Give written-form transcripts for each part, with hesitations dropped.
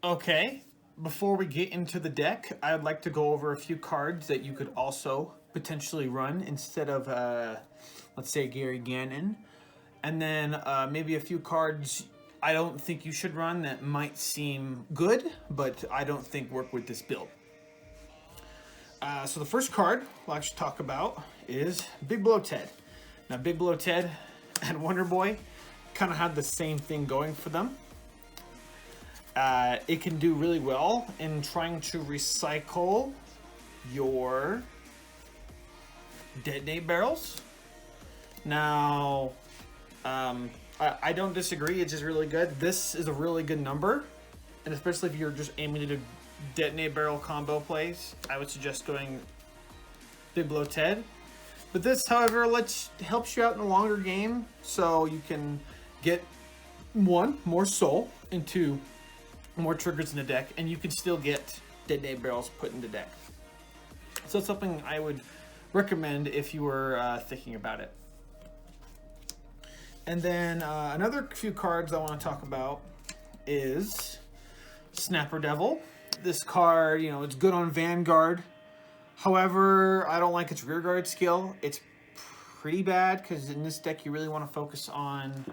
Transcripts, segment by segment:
Okay, before we get into the deck, I'd like to go over a few cards that you could also potentially run instead of, let's say, Gary Gannon. And then maybe a few cards I don't think you should run that might seem good, but I don't think work with this build. So the first card we'll actually talk about is Big Blow Ted. Now, Big Blow Ted and Wonder Boy kind of had the same thing going for them. It can do really well in trying to recycle your detonate barrels. Now, I don't disagree. It's just really good. This is a really good number, and especially if you're just aiming to do detonate barrel combo plays, I would suggest going Big Blow Ted. But this, however, helps you out in a longer game, so you can get one, more soul, and two, more triggers in the deck, and you can still get detonate barrels put in the deck. So it's something I would recommend if you were thinking about it. And then another few cards I want to talk about is Snapper Devil. This card, you know, it's good on Vanguard. However, I don't like its rearguard skill. It's pretty bad because in this deck you really want to focus on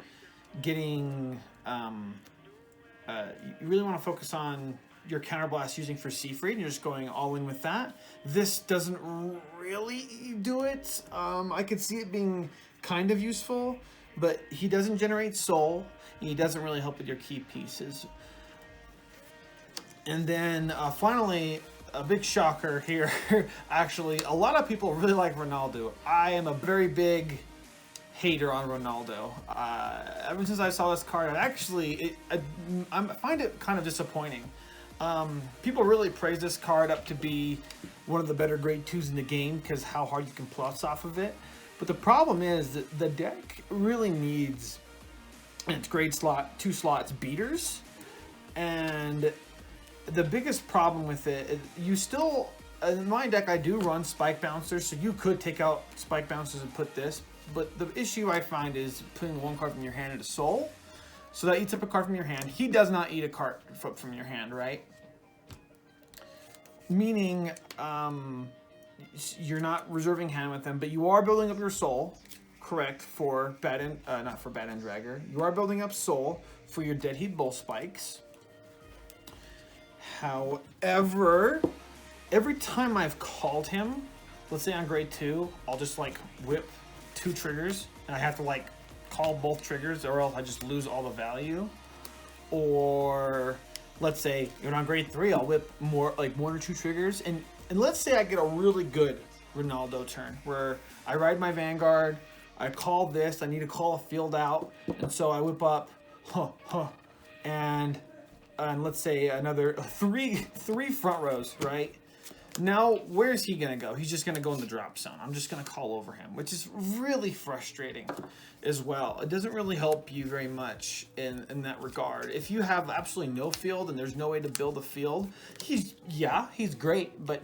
getting, you really want to focus on your counterblast using for C-Free, and you're just going all in with that. This doesn't really do it. I could see it being kind of useful, but he doesn't generate soul, and he doesn't really help with your key pieces. And then finally, a big shocker here. Actually, a lot of people really like Ronaldo. I am a very big hater on Ronaldo. Ever since I saw this card, I find it kind of disappointing. People really praise this card up to be one of the better grade 2s in the game because how hard you can plus off of it. But the problem is that the deck really needs, in its grade slot, 2 slots beaters. And the biggest problem with it is you still, in my deck I do run spike bouncers, so you could take out spike bouncers and put this. But the issue I find is putting one card from your hand into soul. So that eats up a card from your hand. He does not eat a card from your hand, right? Meaning, you're not reserving hand with them, but you are building up your soul, correct, for not for Bad End Dragger. You are building up soul for your Dead Heat Bull Spikes. However, every time I've called him, let's say on grade 2, I'll just like whip 2 triggers, and I have to like call both triggers, or else I just lose all the value. Or let's say even on grade 3, I'll whip more, like 1 or 2 triggers, and let's say I get a really good Ronaldo turn where I ride my Vanguard, I call this, I need to call a field out, and so I whip up, and let's say another three front rows, right? Now, where's he going to go? He's just going to go in the drop zone. I'm just going to call over him, which is really frustrating as well. It doesn't really help you very much in that regard. If you have absolutely no field and there's no way to build a field, he's great, but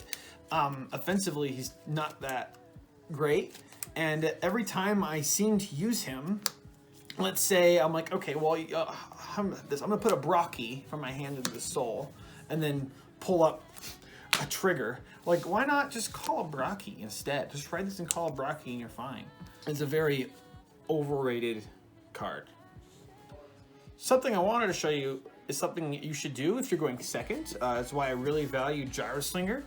offensively, he's not that great. And every time I seem to use him, let's say I'm like, okay, well, I'm going to put a Brocky from my hand into the soul and then pull up a trigger. Like, why not just call a Brocky instead? Just write this and call a Brocky and you're fine. It's a very overrated card. Something I wanted to show you is something you should do if you're going second. That's why I really value Gyroslinger.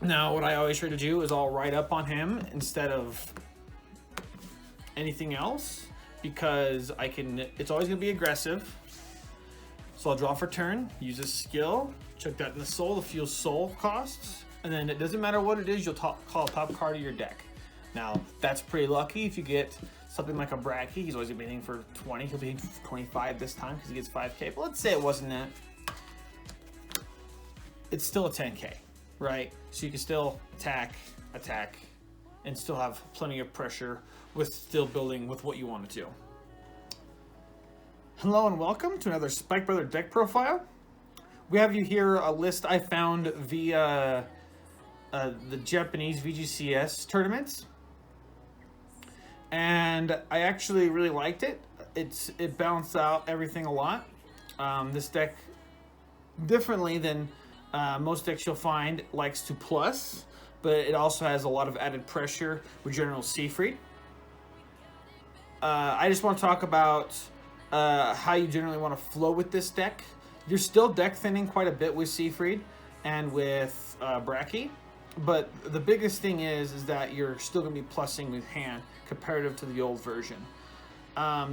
Now, what I always try to do is I'll ride up on him instead of anything else, because it's always going to be aggressive. So I'll draw for turn, use a skill, check that in the soul to fuel soul costs, and then it doesn't matter what it is, you'll call a top card of your deck. Now, that's pretty lucky if you get something like a Bracky. He's always going to be hitting for 20. He'll be hitting for 25 this time because he gets 5k. But let's say it wasn't that. It's still a 10k, right? So you can still attack, and still have plenty of pressure with still building with what you want to do. Hello and welcome to another Spike Brother deck profile. We have you here a list I found via the Japanese VGCS tournaments, and I actually really liked it. It balanced out everything a lot. This deck differently than most decks you'll find likes to plus, but it also has a lot of added pressure with General Seafried. I just want to talk about how you generally want to flow with this deck. You're still deck thinning quite a bit with Seafried and with Bracky, but the biggest thing is that you're still going to be plussing with hand comparative to the old version.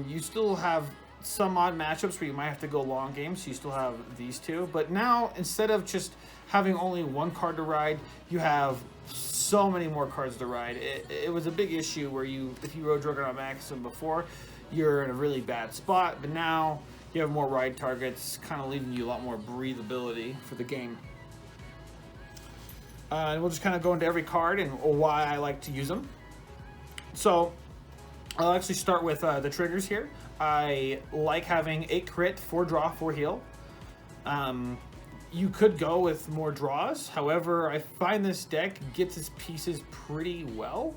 You still have some odd matchups where you might have to go long games, so you still have these two. But now, instead of just having only one card to ride, you have so many more cards to ride. It was a big issue where if you rode Juggernaut Maximum before, you're in a really bad spot, but now you have more ride targets, kind of leaving you a lot more breathability for the game. And we'll just kind of go into every card and why I like to use them. So I'll actually start with the triggers here. I like having 8 crit, 4 draw, 4 heal. You could go with more draws. However, I find this deck gets its pieces pretty well.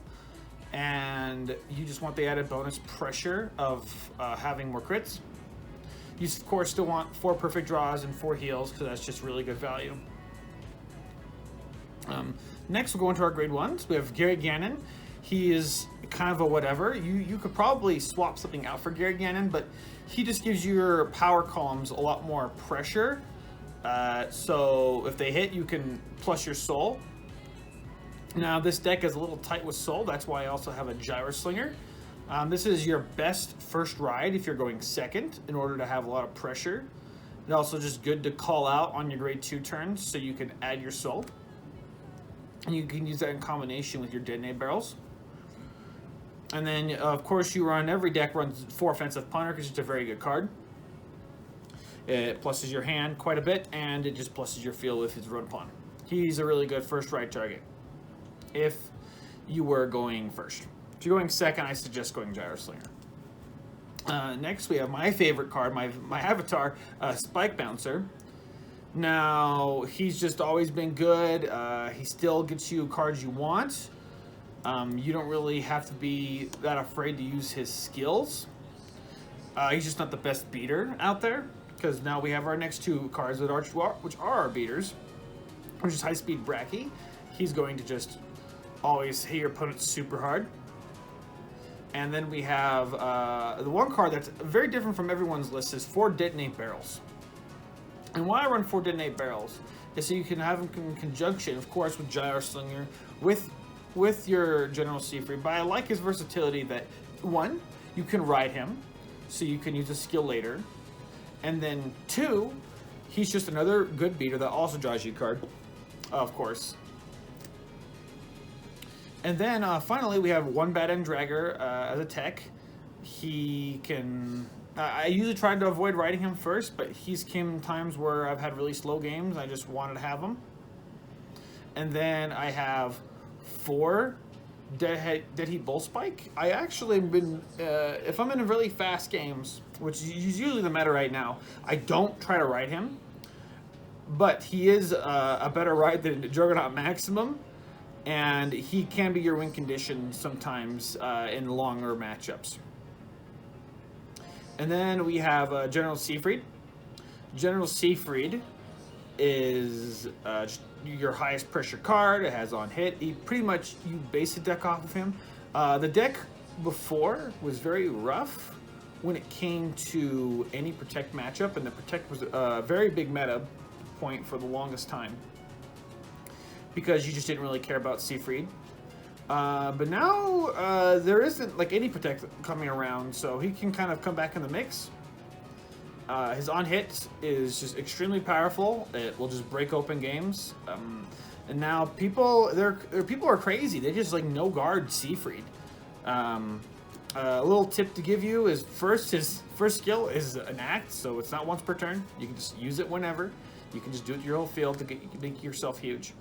And you just want the added bonus pressure of having more crits. You, of course, still want 4 perfect draws and 4 heals, because that's just really good value. Next, we'll go into our grade 1s. We have Gary Gannon. He is kind of a whatever. You could probably swap something out for Gary Gannon, but he just gives your power columns a lot more pressure. So if they hit, you can plus your soul. Now, this deck is a little tight with soul. That's why I also have a Gyro Slinger. This is your best first ride if you're going second in order to have a lot of pressure. It's also just good to call out on your grade 2 turns so you can add your soul. And you can use that in combination with your Detonate Barrels. And then, of course, every deck runs 4 Offensive Punter because it's a very good card. It pluses your hand quite a bit, and it just pluses your field if it's run upon. He's a really good first ride target if you were going first. If you're going second, I suggest going Gyro Slinger. Next, we have my favorite card, my avatar, Spike Bouncer. Now, he's just always been good. He still gets you cards you want. You don't really have to be that afraid to use his skills. He's just not the best beater out there, because now we have our next 2 cards which are our beaters, which is High Speed Bracky. He's going to just always hit your opponent super hard. And then we have the one card that's very different from everyone's list is 4 Detonate Barrels. And why I run 4 Detonate Barrels is so you can have them in conjunction, of course, with Gyro Slinger, with your General Seafried. But I like his versatility that, 1, you can ride him, so you can use a skill later. And then 2, he's just another good beater that also draws you a card, of course. And then finally, we have 1 Bad End Dragger as a tech. He can... I usually try to avoid riding him first, but he's came times where I've had really slow games. I just wanted to have him. And then I have 4 Dead Heat Bull Spike. I actually been, if I'm in really fast games, which is usually the meta right now, I don't try to ride him. But he is a better ride than Juggernaut Maximum, and he can be your win condition sometimes in longer matchups. And then we have General Seafried. General Seafried is your highest pressure card. It has on hit. You base the deck off of him. The deck before was very rough when it came to any protect matchup, and the protect was a very big meta point for the longest time because you just didn't really care about Seafried. But now there isn't like any protect coming around, so he can kind of come back in the mix. His on hit is just extremely powerful. It will just break open games. And now people are crazy. They just like no guard Seafried. A little tip to give you is his first skill is an act, so it's not once per turn. You can just use it whenever. You can just do it to your whole field to make yourself huge.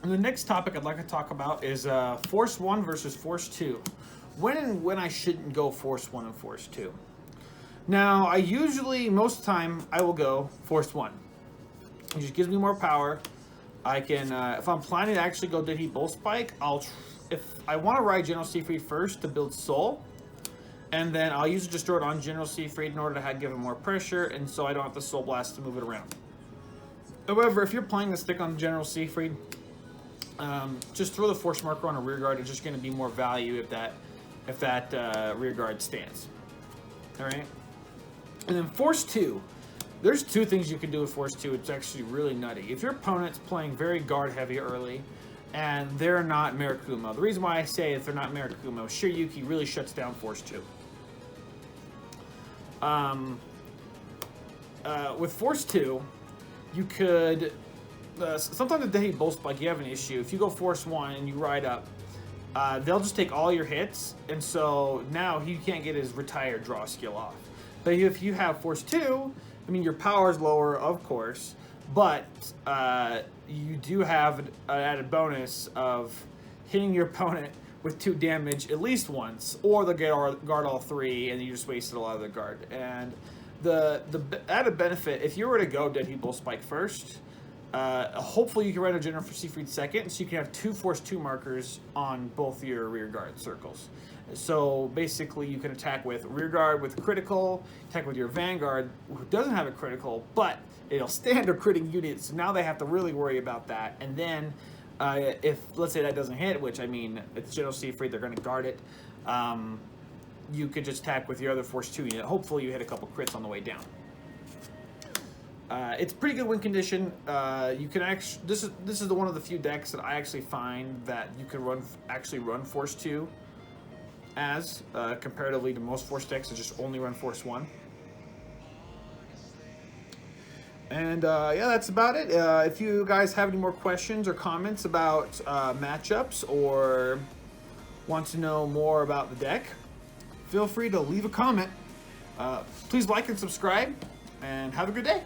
And the next topic I'd like to talk about is Force 1 versus Force 2. When I shouldn't go Force 1 and Force 2. Now, most of the time, I will go Force 1. It just gives me more power. I can, if I'm planning to actually go Dead Heat Bull Spike, if I want to ride General Seafried first to build Soul, And then I'll use it to store it on General Siegfried in order to give it more pressure, and so I don't have to Soul Blast to move it around. However, if you're playing this stick on General Siegfried, just throw the Force Marker on a rear guard. It's just going to be more value if that rear guard stands. All right. And then Force 2. There's two things you can do with Force 2. It's actually really nutty. If your opponent's playing very guard heavy early, and they're not Mirakumo. The reason why I say if they're not Mirakumo, Shiryuki really shuts down Force 2. With Force 2, you could... sometimes the Deadly Bolt Spike, you have an issue. If you go Force 1 and you ride up, they'll just take all your hits, and so now he can't get his retired draw skill off. But if you have Force 2, I mean, your power's lower, of course, but you do have an added bonus of hitting your opponent with 2 damage at least once, or they'll guard all 3, and you just wasted a lot of the guard. And the added benefit, if you were to go Deadly Bolt Spike first, hopefully you can run a General Siegfried second, so you can have 2 Force 2 markers on both your rear guard circles. So basically you can attack with rear guard with critical, attack with your vanguard, who doesn't have a critical, but it'll stand a critting unit, so now they have to really worry about that. And then if, let's say that doesn't hit, which I mean, it's General Siegfried, they're going to guard it, you could just attack with your other Force 2 unit. Hopefully you hit a couple crits on the way down. It's pretty good win condition. You can actually, this is one of the few decks that I actually find that you can run Force 2 as comparatively to most Force decks that just only run Force 1. And yeah, that's about it. If you guys have any more questions or comments about matchups or want to know more about the deck, feel free to leave a comment. Please like and subscribe, and have a good day.